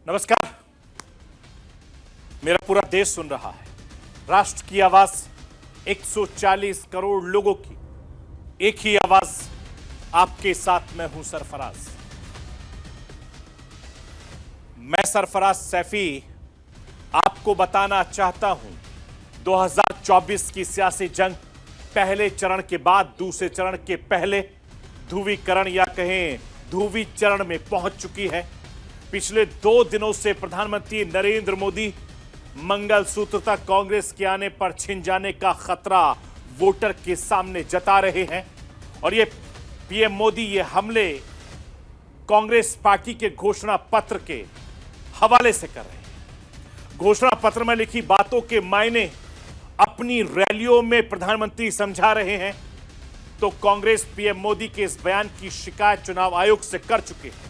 नमस्कार। मेरा पूरा देश सुन रहा है। राष्ट्र की आवाज 140 करोड़ लोगों की एक ही आवाज, आपके साथ मैं हूं सरफराज। मैं सरफराज सैफी आपको बताना चाहता हूं 2024 की सियासी जंग पहले चरण के बाद दूसरे चरण के पहले ध्रुवीकरण या कहें ध्रुवी चरण में पहुंच चुकी है। पिछले 2 दिनों से प्रधानमंत्री नरेंद्र मोदी मंगलसूत्र तक कांग्रेस के आने पर छिन जाने का खतरा वोटर के सामने जता रहे हैं और ये पीएम मोदी ये हमले कांग्रेस पार्टी के घोषणा पत्र के हवाले से कर रहे हैं। घोषणा पत्र में लिखी बातों के मायने अपनी रैलियों में प्रधानमंत्री समझा रहे हैं, तो कांग्रेस पीएम मोदी के इस बयान की शिकायत चुनाव आयोग से कर चुके हैं।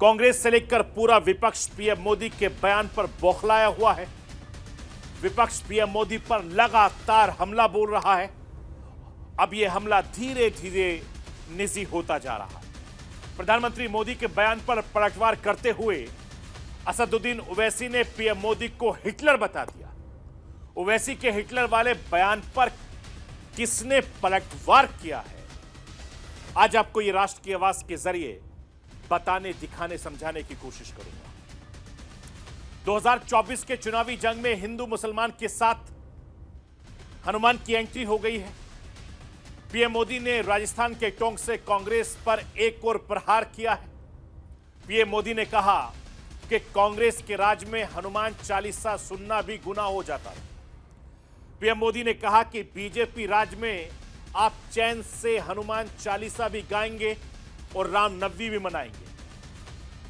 कांग्रेस से लेकर पूरा विपक्ष पीएम मोदी के बयान पर बौखलाया हुआ है। विपक्ष पीएम मोदी पर लगातार हमला बोल रहा है। अब यह हमला धीरे धीरे निजी होता जा रहा है। प्रधानमंत्री मोदी के बयान पर पलटवार करते हुए असदुद्दीन ओवैसी ने पीएम मोदी को हिटलर बता दिया। ओवैसी के हिटलर वाले बयान पर किसने पलटवार किया है, आज आपको ये राष्ट्र की आवाज के जरिए बताने, दिखाने, समझाने की कोशिश करूंगा। 2024 के चुनावी जंग में हिंदू मुसलमान के साथ हनुमान की एंट्री हो गई है। पीएम मोदी ने राजस्थान के टोंक से कांग्रेस पर एक और प्रहार किया है। पीएम मोदी ने कहा कि कांग्रेस के राज में हनुमान चालीसा सुनना भी गुनाह हो जाता है। पीएम मोदी ने कहा कि बीजेपी राज में आप चैन से हनुमान चालीसा भी गाएंगे और रामनवमी भी मनाएंगे।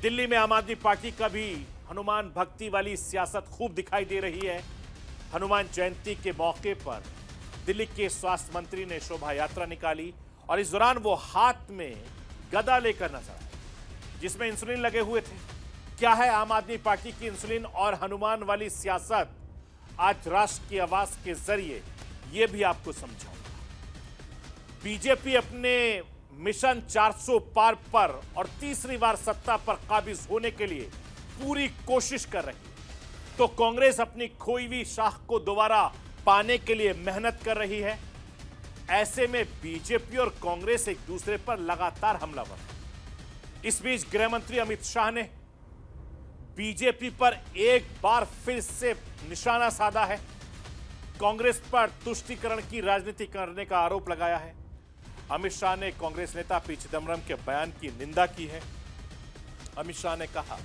दिल्ली में आम आदमी पार्टी का भी हनुमान भक्ति वाली सियासत खूब दिखाई दे रही है। हनुमान जयंती के मौके पर दिल्ली के स्वास्थ्य मंत्री ने शोभा यात्रा निकाली और इस दौरान वो हाथ में गदा लेकर नजर आए जिसमें इंसुलिन लगे हुए थे। क्या है आम आदमी पार्टी की इंसुलिन और हनुमान वाली सियासत, आज राष्ट्र की आवाज के जरिए यह भी आपको समझाऊंगा। बीजेपी अपने मिशन 400 पार पर और तीसरी बार सत्ता पर काबिज होने के लिए पूरी कोशिश कर रही है, तो कांग्रेस अपनी खोई हुई शाख को दोबारा पाने के लिए मेहनत कर रही है। ऐसे में बीजेपी और कांग्रेस एक दूसरे पर लगातार हमलावर है। इस बीच गृह मंत्री अमित शाह ने बीजेपी पर एक बार फिर से निशाना साधा है। कांग्रेस पर तुष्टीकरण की राजनीति करने का आरोप लगाया है। अमित शाह ने कांग्रेस नेता पी चिदम्बरम के बयान की निंदा की है। अमित शाह ने कहा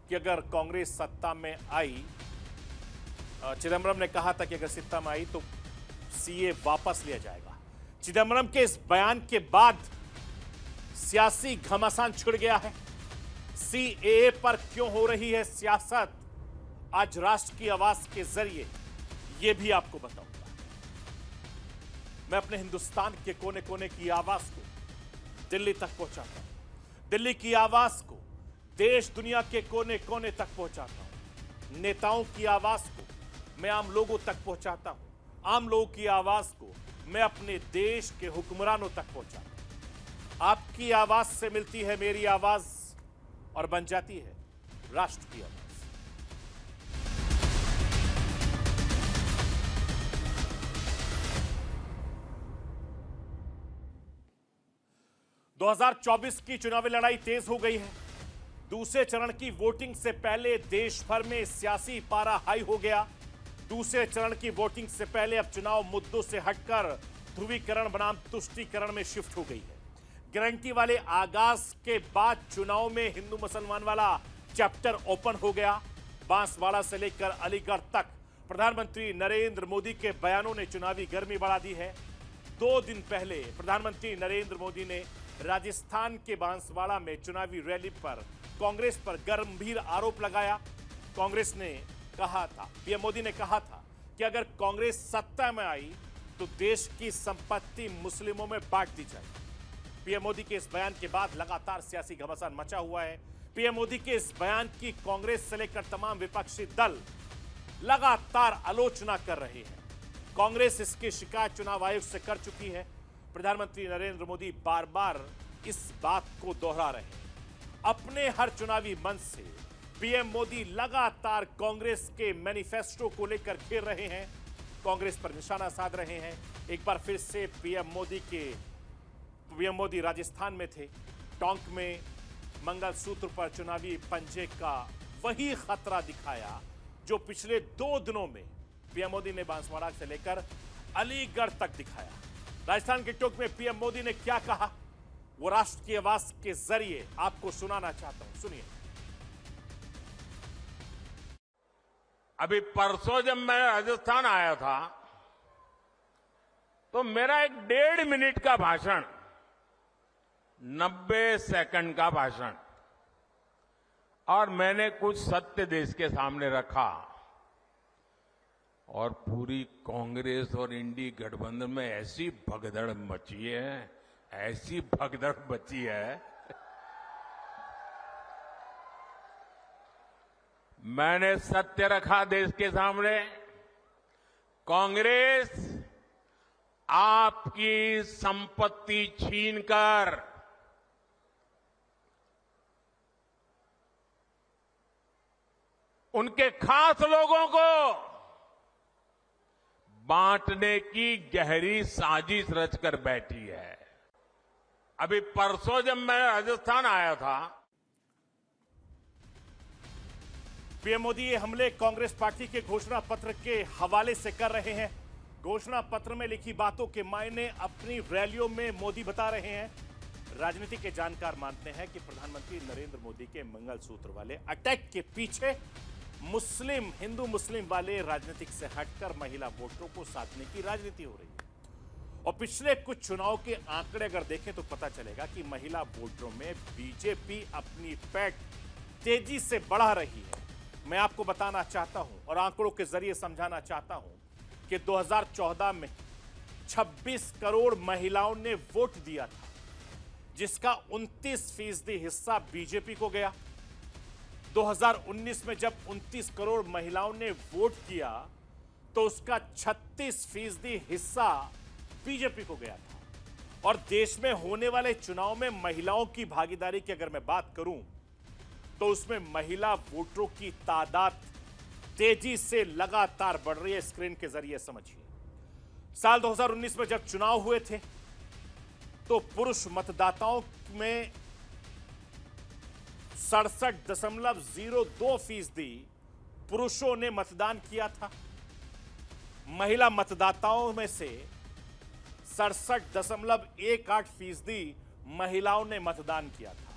कि अगर कांग्रेस सत्ता में आई, चिदम्बरम ने कहा था कि अगर सत्ता में आई तो सीए वापस लिया जाएगा। चिदम्बरम के इस बयान के बाद सियासी घमासान छिड़ गया है। सीएए पर क्यों हो रही है सियासत, आज राष्ट्र की आवाज के जरिए यह भी आपको बताऊंगा। मैं अपने हिंदुस्तान के कोने कोने की आवाज को दिल्ली तक पहुंचाता हूं। दिल्ली की आवाज को देश दुनिया के कोने कोने तक पहुंचाता हूं। नेताओं की आवाज को मैं आम लोगों तक पहुंचाता हूं। आम लोगों की आवाज को मैं अपने देश के हुक्मरानों तक पहुंचाता हूं। आपकी आवाज से मिलती है मेरी आवाज और बन जाती है राष्ट्र की आवाज। 2024 की चुनावी लड़ाई तेज हो गई है। दूसरे चरण की वोटिंग से पहले देश भर में सियासी पारा हाई हो गया। दूसरे चरण की वोटिंग से पहले अब चुनाव मुद्दों से हटकर ध्रुवीकरण बनाम तुष्टीकरण में शिफ्ट हो गई है। गारंटी वाले आगाज के बाद चुनाव में हिंदू मुसलमान वाला चैप्टर ओपन हो गया। बांसवाड़ा से लेकर अलीगढ़ तक प्रधानमंत्री नरेंद्र मोदी के बयानों ने चुनावी गर्मी बढ़ा दी है। 2 दिन पहले प्रधानमंत्री नरेंद्र मोदी ने राजस्थान के बांसवाड़ा में चुनावी रैली पर कांग्रेस पर गंभीर आरोप लगाया। कांग्रेस ने कहा था, पीएम मोदी ने कहा था कि अगर कांग्रेस सत्ता में आई तो देश की संपत्ति मुस्लिमों में बांट दी जाएगी। पीएम मोदी के इस बयान के बाद लगातार सियासी घमासान मचा हुआ है। पीएम मोदी के इस बयान की कांग्रेस से लेकर तमाम विपक्षी दल लगातार आलोचना कर रहे हैं। कांग्रेस इसकी शिकायत चुनाव आयोग से कर चुकी है। प्रधानमंत्री नरेंद्र मोदी बार बार इस बात को दोहरा रहे हैं। अपने हर चुनावी मंच से पीएम मोदी लगातार कांग्रेस के मैनिफेस्टो को लेकर घेर रहे हैं, कांग्रेस पर निशाना साध रहे हैं। एक बार फिर से पीएम मोदी राजस्थान में थे, टोंक में मंगलसूत्र पर चुनावी पंजे का वही खतरा दिखाया जो पिछले 2 दिनों में पीएम मोदी ने बांसवाड़ा से लेकर अलीगढ़ तक दिखाया। राजस्थान के टोंक में पीएम मोदी ने क्या कहा, वो राष्ट्र की आवाज के जरिए आपको सुनाना चाहता हूं, सुनिए। अभी परसों जब मैं राजस्थान आया था तो मेरा एक 1.5 मिनट का भाषण, 90 सेकंड का भाषण, और मैंने कुछ सत्य देश के सामने रखा और पूरी कांग्रेस और इंडी गठबंधन में ऐसी भगदड़ मची है, ऐसी भगदड़ मची है। मैंने सत्य रखा देश के सामने। कांग्रेस आपकी संपत्ति छीनकर उनके खास लोगों को बांटने की गहरी साजिश रचकर बैठी है। अभी परसों जब मैं राजस्थान आया था, पीएम मोदी ये हमले कांग्रेस पार्टी के घोषणा पत्र के हवाले से कर रहे हैं। घोषणा पत्र में लिखी बातों के मायने अपनी रैलियों में मोदी बता रहे हैं। राजनीति के जानकार मानते हैं कि प्रधानमंत्री नरेंद्र मोदी के मंगलसूत्र वाले अटैक के पीछे हिंदू मुस्लिम वाले राजनीतिक से हटकर महिला वोटरों को साधने की राजनीति हो रही है। और पिछले कुछ चुनाव के आंकड़े अगर देखें तो पता चलेगा कि महिला वोटरों में बीजेपी अपनी पैठ तेजी से बढ़ा रही है। मैं आपको बताना चाहता हूं और आंकड़ों के जरिए समझाना चाहता हूं कि 2014 में 26 करोड़ महिलाओं ने वोट दिया था, जिसका 29% हिस्सा बीजेपी को गया। 2019 में जब 29 करोड़ महिलाओं ने वोट किया तो उसका 36% हिस्सा बीजेपी को गया था। और देश में होने वाले चुनाव में महिलाओं की भागीदारी की अगर मैं बात करूं तो उसमें महिला वोटरों की तादाद तेजी से लगातार बढ़ रही है। स्क्रीन के जरिए समझिए। साल 2019 में जब चुनाव हुए थे तो पुरुष मतदाताओं में 67.02% पुरुषों ने मतदान किया था। महिला मतदाताओं में से 67.18% महिलाओं ने मतदान किया था।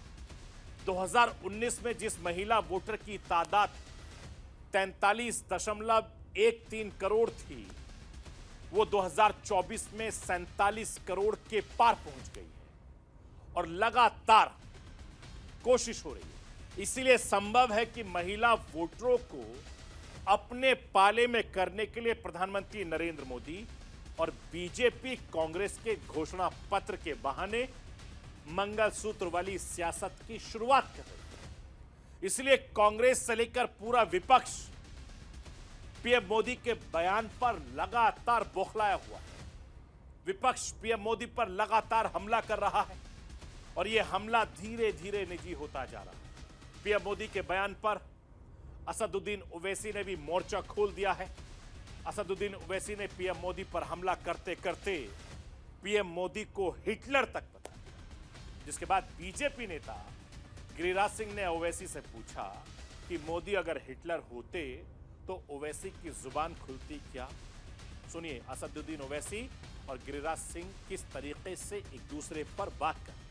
2019 में जिस महिला वोटर की तादाद 43.13 करोड़ थी, वो 2024 में 47 करोड़ के पार पहुंच गई है और लगातार कोशिश हो रही है। इसीलिए संभव है कि महिला वोटरों को अपने पाले में करने के लिए प्रधानमंत्री नरेंद्र मोदी और बीजेपी कांग्रेस के घोषणा पत्र के बहाने मंगलसूत्र वाली सियासत की शुरुआत कर रही है। इसलिए कांग्रेस से लेकर पूरा विपक्ष पीएम मोदी के बयान पर लगातार बौखलाया हुआ है। विपक्ष पीएम मोदी पर लगातार हमला कर रहा है और यह हमला धीरे धीरे निजी होता जा रहा है। पीएम मोदी के बयान पर असदुद्दीन ओवैसी ने भी मोर्चा खोल दिया है। असदुद्दीन ओवैसी ने पीएम मोदी पर हमला करते करते पीएम मोदी को हिटलर तक बता दिया, जिसके बाद बीजेपी नेता गिरिराज सिंह ने ओवैसी से पूछा कि मोदी अगर हिटलर होते तो ओवैसी की जुबान खुलती क्या। सुनिए असदुद्दीन ओवैसी और गिरिराज सिंह किस तरीके से एक दूसरे पर बात करते हैं।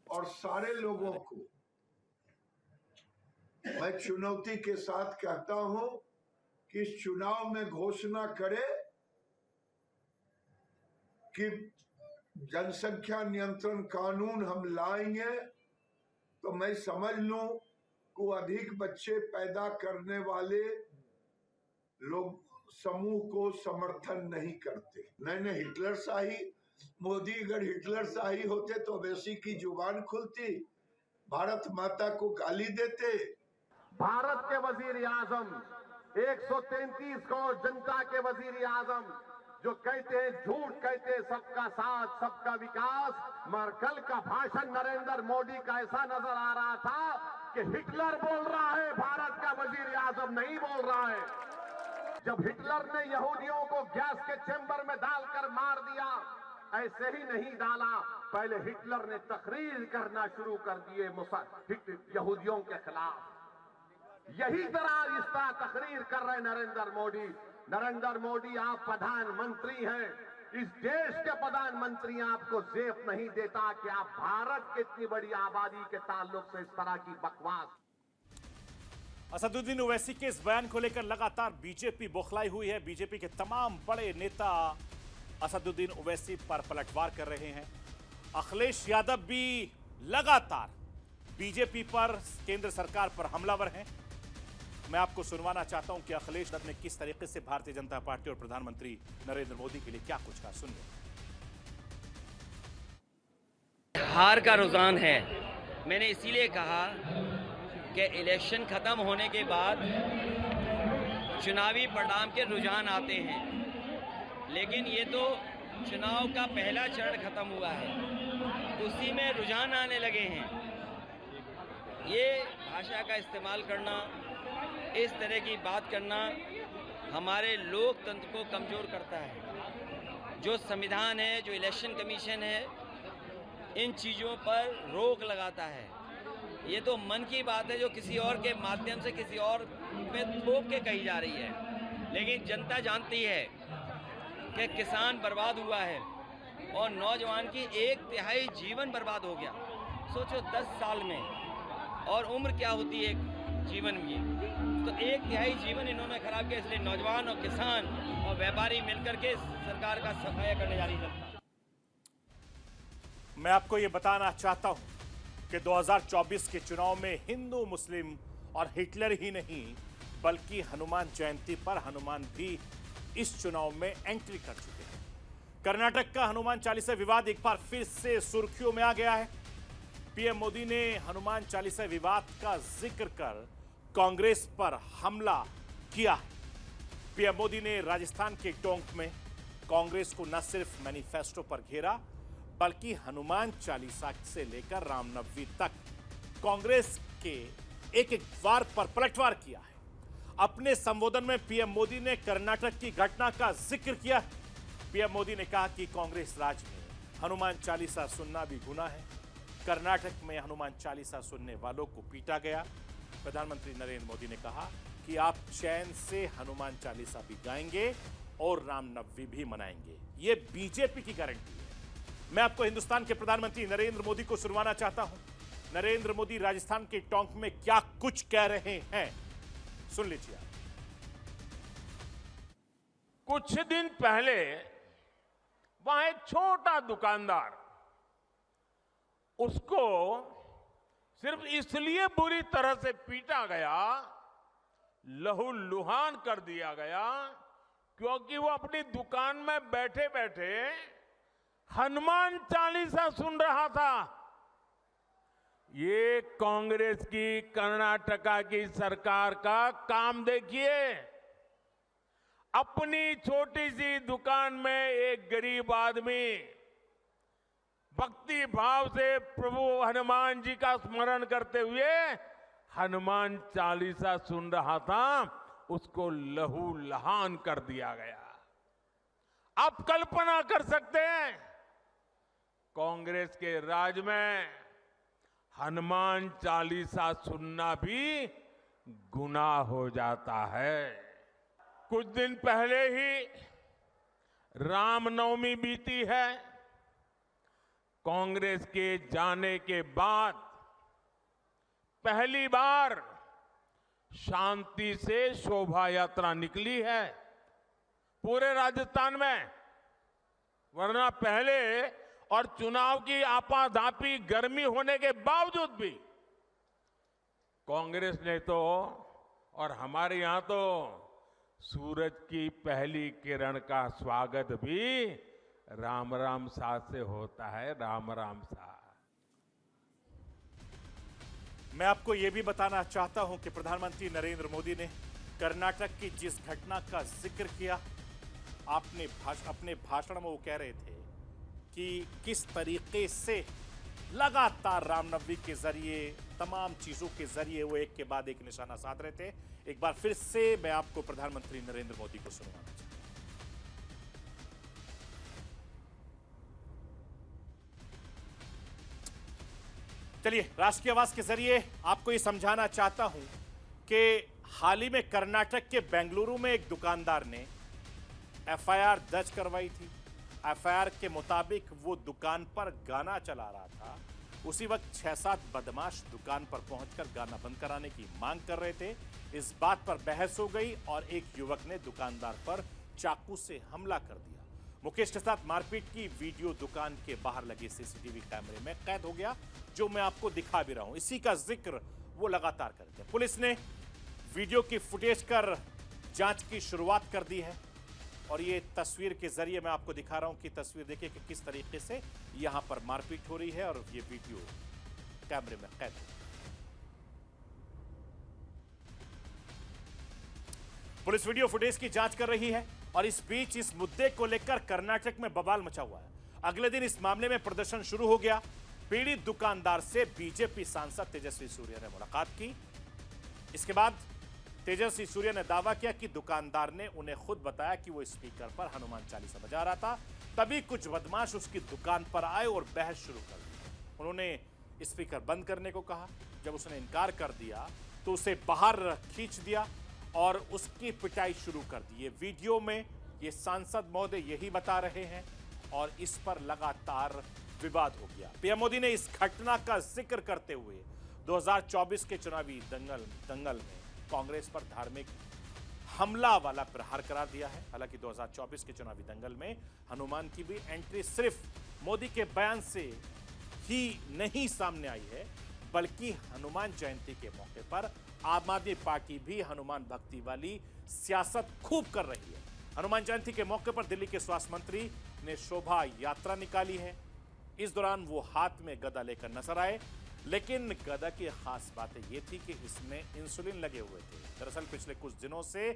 और सारे लोगों को मैं चुनौती के साथ कहता हूं कि इस चुनाव में घोषणा करे कि जनसंख्या नियंत्रण कानून हम लाएंगे तो मैं समझ लूं को अधिक बच्चे पैदा करने वाले लोग समूह को समर्थन नहीं करते। नहीं हिटलर शाही, मोदी अगर हिटलर शाही होते तो ओवैसी की जुबान खुलती, भारत माता को गाली देते। भारत के वजीर आजम 133 करोड़ जनता के वजीर आजम जो कहते हैं, झूठ कहते हैं सबका साथ सबका विकास, मगर कल का भाषण नरेंद्र मोदी का ऐसा नजर आ रहा था कि हिटलर बोल रहा है, भारत का वजीर आजम नहीं बोल रहा है। जब हिटलर ने यहूदियों को गैस के चेंबर में डालकर मार दिया, ऐसे ही नहीं डाला, पहले हिटलर ने तकरीर करना शुरू कर दिए यहूदियों के खिलाफ। यही तरह इस तरह तकरीर कर रहे नरेंद्र मोदी। नरेंद्र मोदी, आप प्रधानमंत्री हैं, इस देश के प्रधानमंत्री आपको जेब नहीं देता कि आप भारत की इतनी बड़ी आबादी के ताल्लुक से इस तरह की बकवास। असदुद्दीन ओवैसी के इस बयान को लेकर लगातार बीजेपी बौखलाई हुई है। बीजेपी के तमाम बड़े नेता असदुद्दीन ओवैसी पर पलटवार कर रहे हैं। अखिलेश यादव भी लगातार बीजेपी पर, केंद्र सरकार पर हमलावर हैं। मैं आपको सुनवाना चाहता हूं कि अखिलेश यादव ने किस तरीके से भारतीय जनता पार्टी और प्रधानमंत्री नरेंद्र मोदी के लिए क्या कुछ कहा। सुनिए। हार का रुझान है। मैंने इसीलिए कहा कि इलेक्शन खत्म होने के बाद चुनावी परिणाम के रुझान आते हैं, लेकिन ये तो चुनाव का पहला चरण खत्म हुआ है, उसी में रुझान आने लगे हैं। ये भाषा का इस्तेमाल करना, इस तरह की बात करना हमारे लोकतंत्र को कमज़ोर करता है। जो संविधान है, जो इलेक्शन कमीशन है, इन चीज़ों पर रोक लगाता है। ये तो मन की बात है जो किसी और के माध्यम से किसी और पे थोप के कही जा रही है, लेकिन जनता जानती है कि किसान बर्बाद हुआ है और नौजवान की 1/3 जीवन बर्बाद हो गया। सोचो 10 साल में, और उम्र क्या होती है जीवन की, तो 1/3 जीवन इन्होंने खराब किया। इसलिए नौजवान और किसान और व्यापारी मिलकर के सरकार का सफाया करने जा रही है। मैं आपको ये बताना चाहता हूं कि 2024 के चुनाव में हिंदू, मुस्लिम और हिटलर ही नहीं, बल्कि हनुमान जयंती पर हनुमान भी इस चुनाव में एंट्री कर चुके हैं। कर्नाटक का हनुमान चालीसा विवाद एक बार फिर से सुर्खियों में आ गया है। पीएम मोदी ने हनुमान चालीसा विवाद का जिक्र कर कांग्रेस पर हमला किया है। पीएम मोदी ने राजस्थान के टोंक में कांग्रेस को न सिर्फ मैनिफेस्टो पर घेरा, बल्कि हनुमान चालीसा से लेकर रामनवमी तक कांग्रेस के एक वार पर पलटवार किया है। अपने संबोधन में पीएम मोदी ने कर्नाटक की घटना का जिक्र किया है। पीएम मोदी ने कहा कि कांग्रेस राज में हनुमान चालीसा सुनना भी गुनाह है। कर्नाटक में हनुमान चालीसा सुनने वालों को पीटा गया। प्रधानमंत्री नरेंद्र मोदी ने कहा कि आप चैन से हनुमान चालीसा भी गाएंगे और रामनवमी भी मनाएंगे। ये बीजेपी की गारंटी है। मैं आपको हिंदुस्तान के प्रधानमंत्री नरेंद्र मोदी को सुनवाना चाहता हूं। नरेंद्र मोदी राजस्थान के टोंक में क्या कुछ कह रहे हैं, सुन लीजिए। कुछ दिन पहले वहां एक छोटा दुकानदार, उसको सिर्फ इसलिए बुरी तरह से पीटा गया, लहूलुहान कर दिया गया, क्योंकि वो अपनी दुकान में बैठे बैठे हनुमान चालीसा सुन रहा था। ये कांग्रेस की कर्नाटका की सरकार का काम देखिए। अपनी छोटी सी दुकान में एक गरीब आदमी भक्ति भाव से प्रभु हनुमान जी का स्मरण करते हुए हनुमान चालीसा सुन रहा था, उसको लहूलुहान कर दिया गया। आप कल्पना कर सकते हैं, कांग्रेस के राज में हनुमान चालीसा सुनना भी गुनाह हो जाता है। कुछ दिन पहले ही रामनवमी बीती है। कांग्रेस के जाने के बाद पहली बार शांति से शोभा यात्रा निकली है पूरे राजस्थान में, वरना पहले और चुनाव की आपाधापी गर्मी होने के बावजूद भी कांग्रेस ने तो, और हमारे यहां तो सूरज की पहली किरण का स्वागत भी राम राम सा से होता है। राम राम सा। मैं आपको यह भी बताना चाहता हूं कि प्रधानमंत्री नरेंद्र मोदी ने कर्नाटक की जिस घटना का जिक्र किया, अपने भाषण में वो कह रहे थे कि किस तरीके से लगातार रामनवमी के जरिए, तमाम चीजों के जरिए वो एक के बाद एक निशाना साध रहे थे। एक बार फिर से मैं आपको प्रधानमंत्री नरेंद्र मोदी को सुनवाना चाहता हूं। चलिए, राष्ट्रीय आवाज के जरिए आपको ये समझाना चाहता हूं कि हाल ही में कर्नाटक के बेंगलुरु में एक दुकानदार ने एफआईआर दर्ज करवाई थी। एफआईआर के मुताबिक वो दुकान पर गाना चला रहा था। उसी वक्त 6-7 बदमाश दुकान पर पहुंचकर गाना बंद कराने की मांग कर रहे थे। इस बात पर बहस हो गई और एक युवक ने दुकानदार पर चाकू से हमला कर दिया। मुकेश के साथ मारपीट की वीडियो दुकान के बाहर लगे सीसीटीवी कैमरे में कैद हो गया, जो मैं आपको दिखा भी रहा हूं। इसी का जिक्र वो लगातार करते हैं। पुलिस ने वीडियो की फुटेज कर जांच की शुरुआत कर दी है और ये तस्वीर के जरिए मैं आपको दिखा रहा हूं कि तस्वीर देखिए कि किस तरीके से यहां पर मारपीट हो रही है और ये वीडियो कैमरे में कैद है। पुलिस वीडियो फुटेज की जांच कर रही है और इस बीच इस मुद्दे को लेकर कर्नाटक में बवाल मचा हुआ है। अगले दिन इस मामले में प्रदर्शन शुरू हो गया। पीड़ित दुकानदार से बीजेपी सांसद तेजस्वी सूर्या ने मुलाकात की। इसके बाद तेजस्वी सूर्या ने दावा किया कि दुकानदार ने उन्हें खुद बताया कि वो स्पीकर पर हनुमान चालीसा बजा रहा था। तभी कुछ बदमाश उसकी दुकान पर आए और बहस शुरू कर दी। उन्होंने स्पीकर बंद करने को कहा। जब उसने इनकार कर दिया तो उसे बाहर खींच दिया और उसकी पिटाई शुरू कर दी। ये वीडियो में ये सांसद महोदय यही बता रहे हैं और इस पर लगातार विवाद हो गया। पीएम मोदी ने इस घटना का जिक्र करते हुए 2024 के चुनावी दंगल में कांग्रेस पर धार्मिक हमला वाला प्रहार करार दिया है। हालांकि 2024 के चुनावी दंगल में हनुमान की भी एंट्री सिर्फ मोदी के बयान से ही नहीं सामने आई है, बल्कि हनुमान जयंती के मौके पर आम आदमी पार्टी भी हनुमान भक्ति वाली सियासत खूब कर रही है। हनुमान जयंती के मौके पर दिल्ली के स्वास्थ्य मंत्री ने शोभा यात्रा निकाली है। इस दौरान वो हाथ में गदा लेकर नजर आए, लेकिन गदा की खास बात ये थी कि इसमें इंसुलिन लगे हुए थे। दरअसल पिछले कुछ दिनों से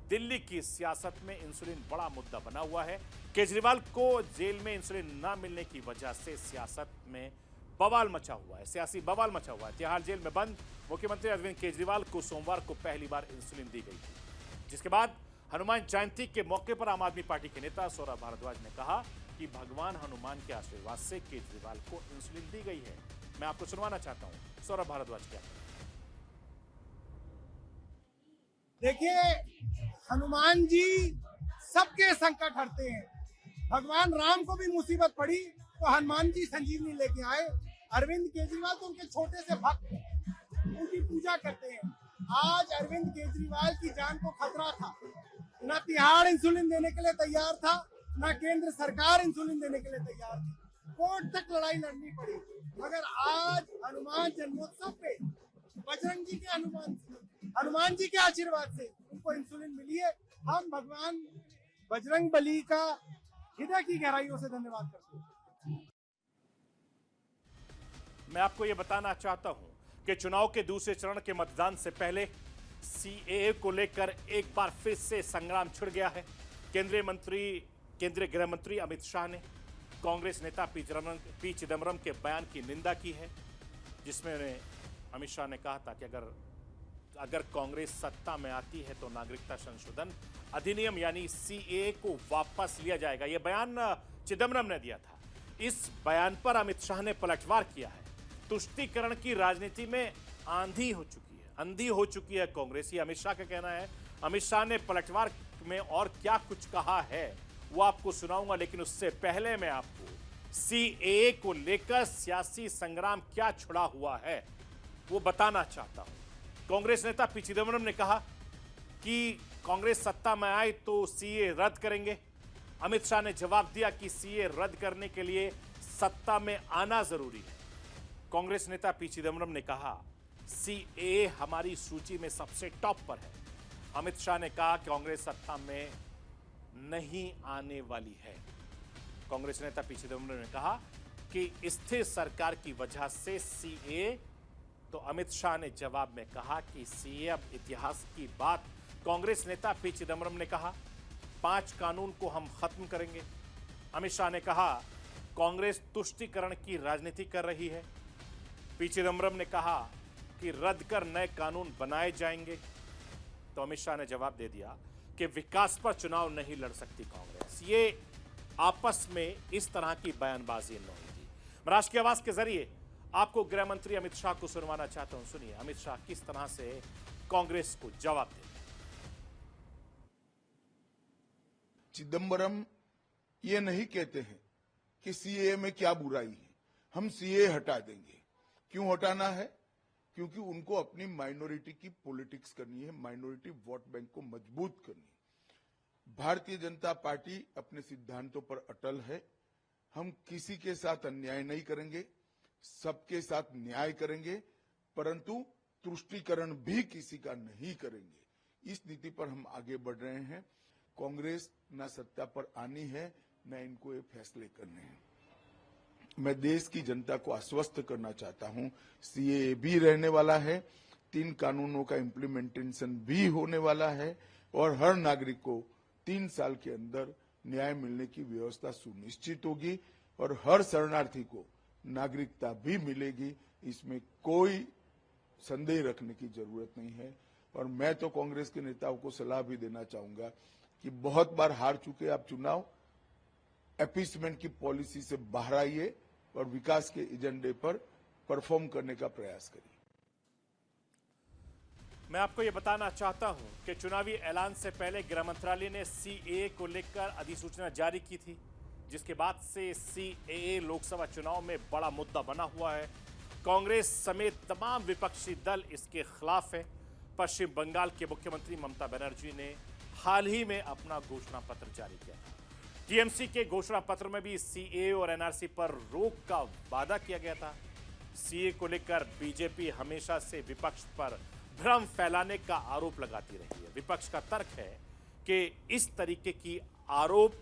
दिल्ली की सियासत में इंसुलिन बड़ा मुद्दा बना हुआ है। केजरीवाल को जेल में इंसुलिन न मिलने की वजह से सियासत में बवाल मचा हुआ है, सियासी बवाल मचा हुआ है। तिहाड़ जेल में बंद मुख्यमंत्री अरविंद केजरीवाल को सोमवार को पहली बार इंसुलिन दी गई थी, जिसके बाद हनुमान जयंती के मौके पर आम आदमी पार्टी के नेता सौरभ भारद्वाज ने कहा कि भगवान हनुमान के आशीर्वाद से केजरीवाल को इंसुलिन दी गई है। मैं आपको सुनवाना चाहता हूं सौरभ भारद्वाज क्या। देखिए, हनुमान जी सबके संकट हरते हैं। भगवान राम को भी मुसीबत पड़ी तो हनुमान जी संजीवनी लेके आए। अरविंद केजरीवाल तो उनके छोटे से भक्त हैं, उनकी पूजा करते हैं। आज अरविंद केजरीवाल की जान को खतरा था। न तिहाड़ इंसुलिन देने के लिए तैयार था, न केंद्र सरकार इंसुलिन देने के लिए तैयार थी। कोर्ट तक लड़ाई लड़नी पड़ी, मगर आज हनुमान जन्मोत्सव पे बजरंग जी के हनुमान जी के आशीर्वाद से उनको इंसुलिन मिली है। हम भगवान बजरंग बली का हृदय की गहराइयों से धन्यवाद करते हैं। मैं आपको यह बताना चाहता हूं कि चुनाव के दूसरे चरण के मतदान से पहले सीएए को लेकर एक बार फिर से संग्राम छिड़ गया है। केंद्रीय गृह मंत्री अमित शाह ने कांग्रेस नेता पी चिदम्बरम के बयान की निंदा की है, जिसमें अमित शाह ने कहा था कि अगर कांग्रेस सत्ता में आती है तो नागरिकता संशोधन अधिनियम यानी सीएए को वापस लिया जाएगा। यह बयान चिदम्बरम ने दिया था। इस बयान पर अमित शाह ने पलटवार किया है। तुष्टीकरण की राजनीति में अंधी हो चुकी है कांग्रेस, ये अमित शाह का कहना है। अमित शाह ने पलटवार में और क्या कुछ कहा है वो आपको सुनाऊंगा, लेकिन उससे पहले मैं आपको सीएए को लेकर सियासी संग्राम क्या छिड़ा हुआ है वो बताना चाहता हूं। कांग्रेस नेता पी चिदम्बरम ने कहा कि कांग्रेस सत्ता में आए तो सीएए रद्द करेंगे। अमित शाह ने जवाब दिया कि सीएए रद्द करने के लिए सत्ता में आना जरूरी है। कांग्रेस नेता पी चिदम्बरम ने कहा सीएए हमारी सूची में सबसे टॉप पर है। अमित शाह ने कहा कांग्रेस सत्ता में नहीं आने वाली है। कांग्रेस नेता पी चिदम्बरम ने कहा कि स्थिर सरकार की वजह से सीएए, तो अमित शाह ने जवाब में कहा कि सीएए अब इतिहास की बात। कांग्रेस नेता पी चिदम्बरम ने कहा 5 कानून को हम खत्म करेंगे। अमित शाह ने कहा कांग्रेस तुष्टीकरण की राजनीति कर रही है। पी चिदंबरम ने कहा कि रद्द कर नए कानून बनाए जाएंगे। तो अमित शाह ने जवाब दे दिया कि विकास पर चुनाव नहीं लड़ सकती कांग्रेस। ये आपस में इस तरह की बयानबाजी इन लोगों की। मैं राष्ट्र की आवाज के जरिए आपको गृह मंत्री अमित शाह को सुनवाना चाहता हूं। सुनिए अमित शाह किस तरह से कांग्रेस को जवाब देते हैं। चिदंबरम ये नहीं कहते हैं कि सीए में क्या बुराई है, हम सीए हटा देंगे। क्यों हटाना है? क्योंकि उनको अपनी माइनॉरिटी की पॉलिटिक्स करनी है, माइनॉरिटी वोट बैंक को मजबूत करनी है। भारतीय जनता पार्टी अपने सिद्धांतों पर अटल है। हम किसी के साथ अन्याय नहीं करेंगे, सबके साथ न्याय करेंगे, परंतु तुष्टीकरण भी किसी का नहीं करेंगे। इस नीति पर हम आगे बढ़ रहे हैं। कांग्रेस न सत्ता पर आनी है, न इनको ये फैसले करने हैं। मैं देश की जनता को आश्वस्त करना चाहता हूं, सीएए भी रहने वाला है, 3 कानूनों का इम्प्लीमेंटेशन भी होने वाला है और हर नागरिक को 3 साल के अंदर न्याय मिलने की व्यवस्था सुनिश्चित होगी और हर शरणार्थी को नागरिकता भी मिलेगी। इसमें कोई संदेह रखने की जरूरत नहीं है। और मैं तो कांग्रेस के नेताओं को सलाह भी देना चाहूंगा कि बहुत बार हार चुके आप चुनाव, अपीसमेंट की पॉलिसी से बाहर आइए और विकास के एजेंडे पर परफॉर्म करने का प्रयास करिए। मैं आपको यह बताना चाहता हूं कि चुनावी ऐलान से पहले गृह मंत्रालय ने सीएए को लेकर अधिसूचना जारी की थी, जिसके बाद से सीएए लोकसभा चुनाव में बड़ा मुद्दा बना हुआ है। कांग्रेस समेत तमाम विपक्षी दल इसके खिलाफ है। पश्चिम बंगाल के मुख्यमंत्री ममता बनर्जी ने हाल ही में अपना घोषणा पत्र जारी किया था। टीएमसी के घोषणा पत्र में भी सीएए और एनआरसी पर रोक का वादा किया गया था। सीएए को लेकर बीजेपी हमेशा से विपक्ष पर भ्रम फैलाने का आरोप लगाती रही है। विपक्ष का तर्क है कि इस तरीके की आरोप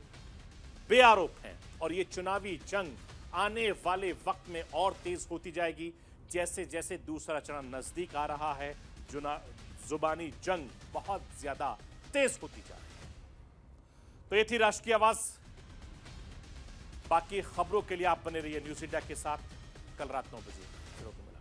बेआरोप हैं और ये चुनावी जंग आने वाले वक्त में और तेज होती जाएगी। जैसे जैसे दूसरा चरण नजदीक आ रहा है, जुबानी जंग बहुत ज्यादा तेज होती जा रही है। तो ये थी राष्ट्र की आवाज। बाकी खबरों के लिए आप बने रहिए न्यूज़ इंडिया के साथ। कल रात 9 बजे फिर होगी मुलाकात।